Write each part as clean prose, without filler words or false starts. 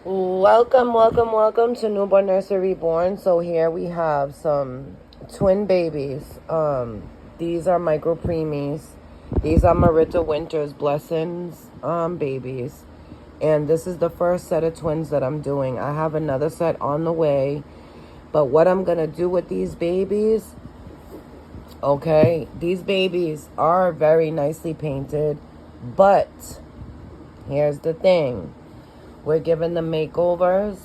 Welcome to Newborn Nursery Reborn. So here we have some twin babies. These are micro preemies. These are Marita Winters Blessings babies. And this is the first set of twins that I'm doing. I have another set on the way. But what I'm going to do with these babies, okay, these babies are very nicely painted. But here's the thing. We're giving them makeovers.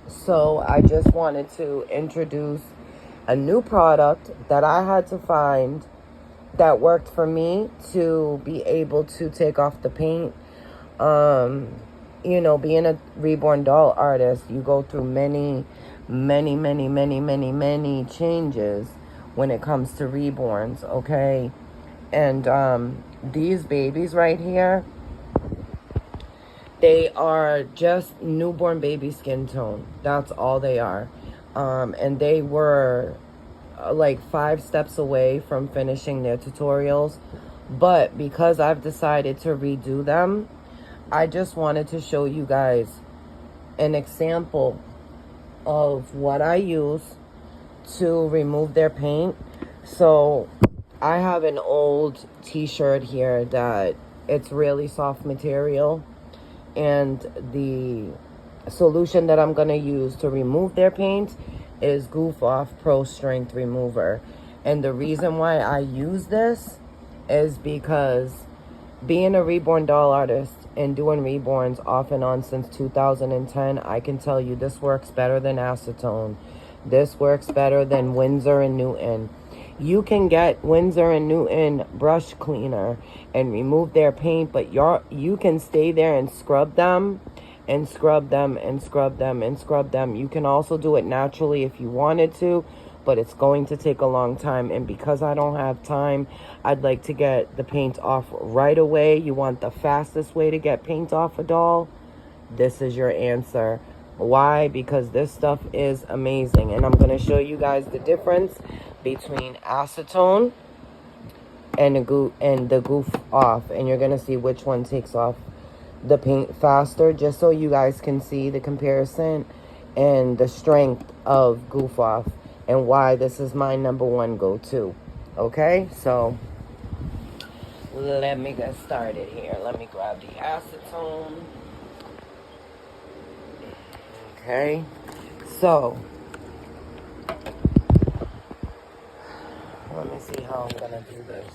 So I just wanted to introduce a new product that I had to find that worked for me to be able to take off the paint. Being a reborn doll artist, you go through many changes when it comes to reborns, okay? And these babies right here, they are just newborn baby skin tone. That's all they are. And they were like 5 steps away from finishing their tutorials. But because I've decided to redo them, I just wanted to show you guys an example of what I use to remove their paint. So I have an old t-shirt here that it's really soft material. And the solution that I'm going to use to remove their paint is Goof Off Pro Strength Remover. And the reason why I use this is because being a reborn doll artist and doing reborns off and on since 2010, I can tell you this works better than acetone. This works better than Winsor and Newton. You can get Winsor and Newton brush cleaner and remove their paint, but you can stay there and scrub them and scrub them and scrub them and scrub them. You can also do it naturally if you wanted to, but it's going to take a long time. And because I don't have time, I'd like to get the paint off right away. You want the fastest way to get paint off a doll? This is your answer. Why? Because this stuff is amazing. And I'm going to show you guys the difference between acetone and the Goof Off. And you're going to see which one takes off the paint faster, just so you guys can see the comparison and the strength of Goof Off and why this is my #1 go-to. Okay, so let me get started here. Let me grab the acetone. Okay, so let me see how I'm gonna do this.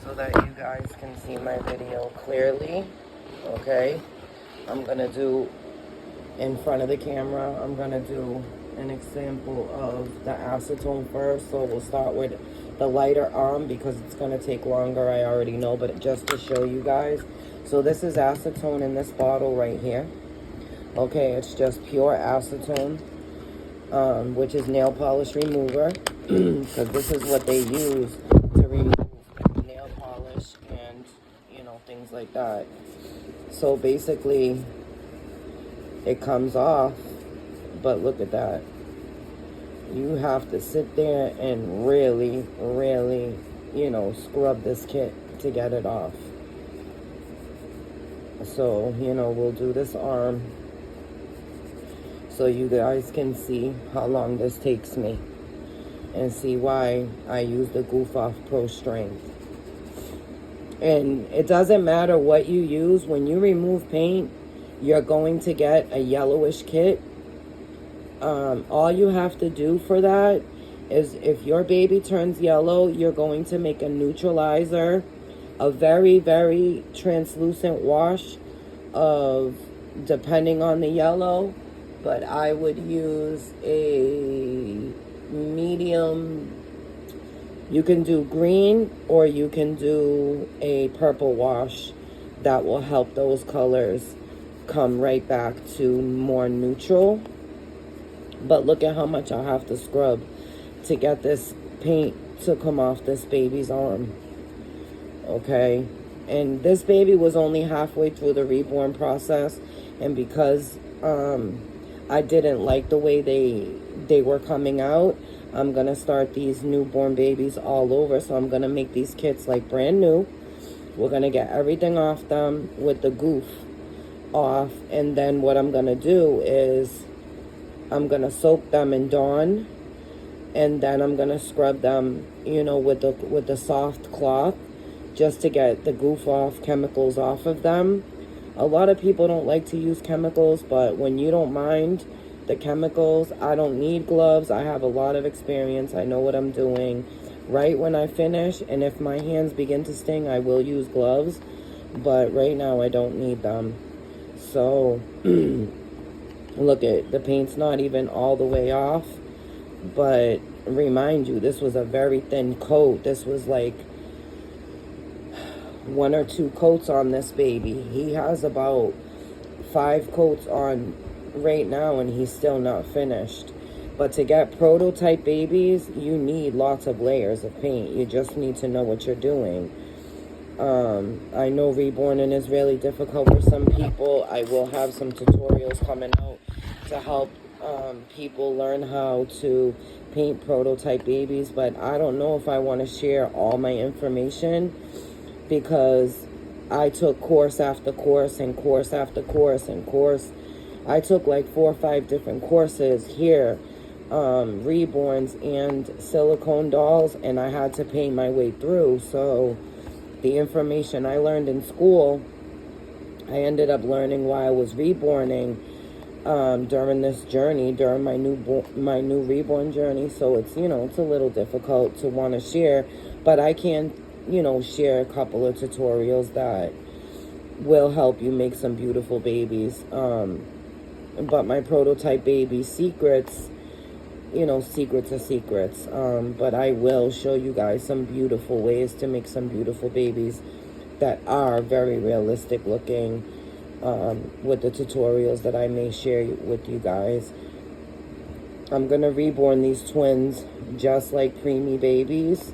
So that you guys can see my video clearly. Okay, I'm gonna do in front of the camera, I'm gonna do an example of the acetone first. So we'll start with the lighter arm because it's gonna take longer, I already know, but just to show you guys. So this is acetone in this bottle right here. Okay, it's just pure acetone, which is nail polish remover, because this is what they use to remove nail polish and, things like that. So basically, it comes off, but look at that. You have to sit there and really, scrub this kit to get it off. So, we'll do this arm so you guys can see how long this takes me and see why I use the Goof Off Pro Strength. And it doesn't matter what you use. When you remove paint, you're going to get a yellowish kit. All you have to do for that is if your baby turns yellow, you're going to make a neutralizer, a very, very translucent wash of, depending on the yellow, but I would use a medium. You can do green or you can do a purple wash that will help those colors come right back to more neutral. But look at how much I have to scrub to get this paint to come off this baby's arm. Okay, and this baby was only halfway through the reborn process, and because I didn't like the way they were coming out, I'm going to start these newborn babies all over. So I'm going to make these kits like brand new. We're going to get everything off them with the goof off. And then what I'm going to do is I'm going to soak them in Dawn. And then I'm going to scrub them, you know, with the soft cloth just to get the goof off, chemicals off of them. A lot of people don't like to use chemicals, but when you don't mind the chemicals, I don't need gloves. I have a lot of experience. I know what I'm doing. Right when I finish, and if my hands begin to sting, I will use gloves. But right now, I don't need them. So, look at the paint's not even all the way off. But remind you, this was a very thin coat. This was like 1 or 2 coats on this baby. He has about 5 coats on right now, and he's still not finished. But to get prototype babies, you need lots of layers of paint. You just need to know what you're doing. I know reborning is really difficult for some people. I will have some tutorials coming out to help people learn how to paint prototype babies, but I don't know if I want to share all my information, because I took course after course and course after course and course. I took like 4 or 5 different courses here, reborns and silicone dolls, and I had to pay my way through. So the information I learned in school, I ended up learning while I was reborning during this journey, during my new reborn journey. So it's, you know, it's a little difficult to want to share, but I can, you know, share a couple of tutorials that will help you make some beautiful babies. But my prototype baby secrets, you know, secrets are secrets. But I will show you guys some beautiful ways to make some beautiful babies that are very realistic looking, with the tutorials that I may share with you guys. I'm gonna reborn these twins just like preemie babies.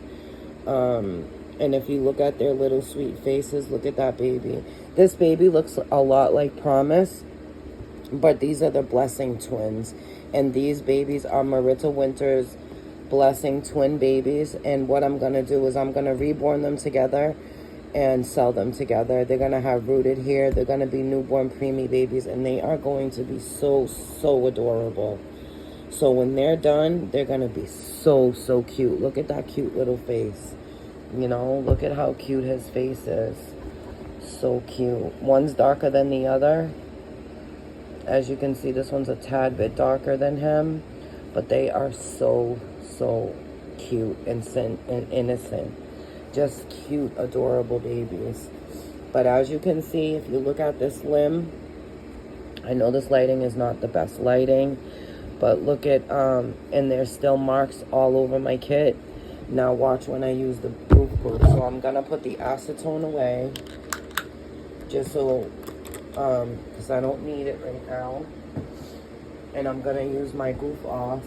And if you look at their little sweet faces, look at that baby. This baby looks a lot like Promise, but these are the Blessing twins. And these babies are Marita Winters Blessing twin babies. And what I'm going to do is I'm going to reborn them together and sell them together. They're going to have rooted hair. They're going to be newborn preemie babies. And they are going to be so, so adorable. So when they're done, they're going to be so, so cute. Look at that cute little face. You know, look at how cute his face is. So cute. One's darker than the other. As you can see, this one's a tad bit darker than him. But they are so, so cute and innocent. Just cute, adorable babies. But as you can see, if you look at this limb, I know this lighting is not the best lighting. But look at, and there's still marks all over my kit. Now watch when I use the goof proof. So I'm going to put the acetone away. Just so, because I don't need it right now. And I'm going to use my goof off.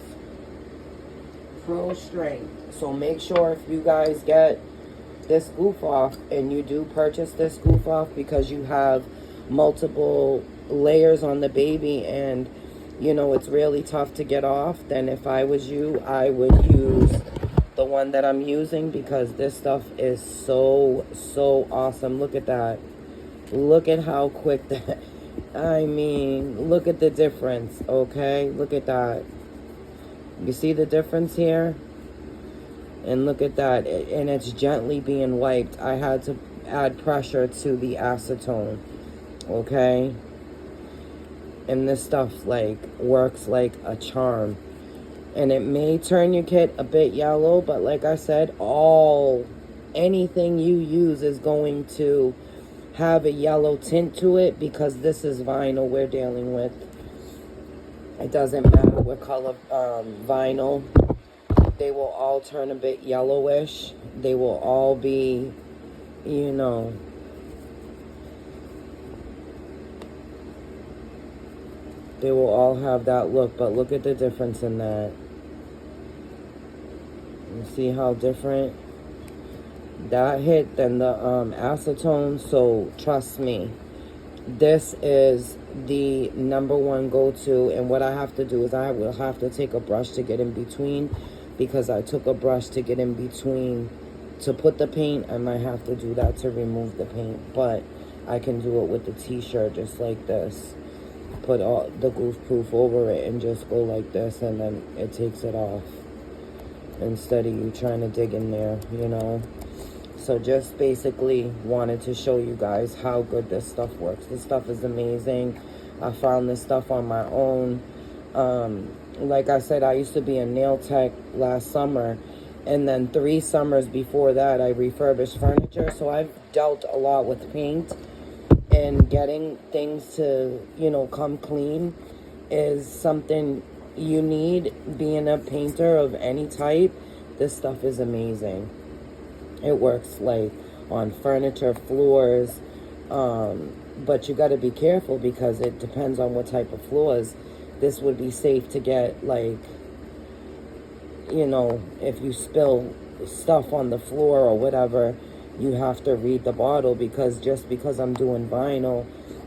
Pro strength. So make sure if you guys get this goof off and you do purchase this goof off because you have multiple layers on the baby and, you know, it's really tough to get off, then if I was you, I would use the one that I'm using, because this stuff is so, so awesome. Look at that. Look at how quick that, I mean, look at the difference, okay? Look at that. You see the difference here? And look at that. And it's gently being wiped. I had to add pressure to the acetone, okay? And this stuff, like, works like a charm. And it may turn your kit a bit yellow, but like I said, anything you use is going to have a yellow tint to it, because this is vinyl we're dealing with. It doesn't matter what color vinyl. They will all turn a bit yellowish. They will all be, you know, they will all have that look. But look at the difference in that. You see how different that hit than the acetone. So trust me, this is the #1 go-to. And what I have to do is I will have to take a brush to get in between because I took a brush to get in between to put the paint. I might have to do that to remove the paint, but I can do it with the t-shirt just like this. Put all the goof proof over it and just go like this, and then it takes it off instead of you trying to dig in there, you know. So just basically wanted to show you guys how good this stuff works. This stuff is amazing. I found this stuff on my own. Like I said, I used to be a nail tech last summer, and then 3 summers before that I refurbished furniture. So I've dealt a lot with paint, and getting things to, you know, come clean is something you need. Being a painter of any type, this stuff is amazing. It works like on furniture, floors, but you got to be careful because it depends on what type of floors. This would be safe to get, like, you know, if you spill stuff on the floor or whatever, you have to read the bottle, because just because I'm doing vinyl,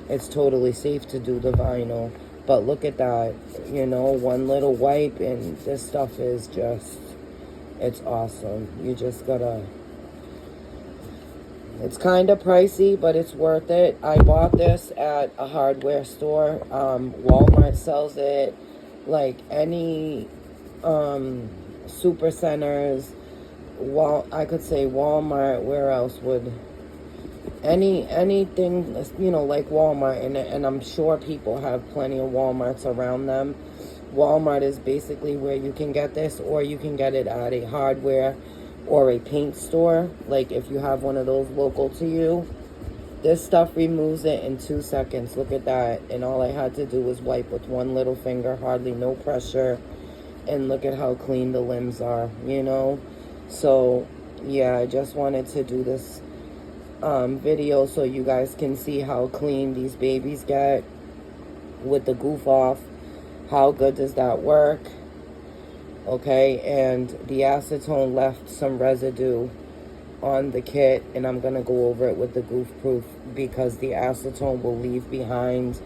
it's totally safe to do the vinyl. But look at that, you know, one little wipe and this stuff is just, it's awesome. You just gotta, it's kind of pricey, but it's worth it. I bought this at a hardware store. Walmart sells it, like any super centers. I could say Walmart. Where else would anything, you know, like Walmart, and I'm sure people have plenty of Walmarts around them. Walmart is basically where you can get this, or you can get it at a hardware or a paint store, like if you have one of those local to you. This stuff removes it in 2 seconds. Look at that. And all I had to do was wipe with one little finger, hardly no pressure, and look at how clean the limbs are, you know. So yeah, I just wanted to do this video so you guys can see how clean these babies get with the goof off. How good does that work? Okay, and the acetone left some residue on the kit, and I'm gonna go over it with the goof proof, because the acetone will leave behind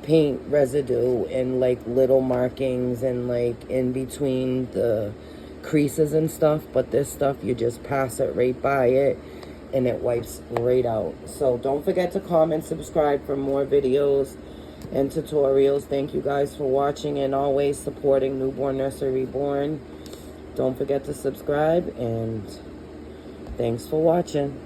paint residue and like little markings and like in between the creases and stuff. But this stuff, you just pass it right by it and it wipes right out. So don't forget to comment, subscribe for more videos and tutorials. Thank you guys for watching and always supporting Newborn Nursery Reborn. Don't forget to subscribe, and thanks for watching.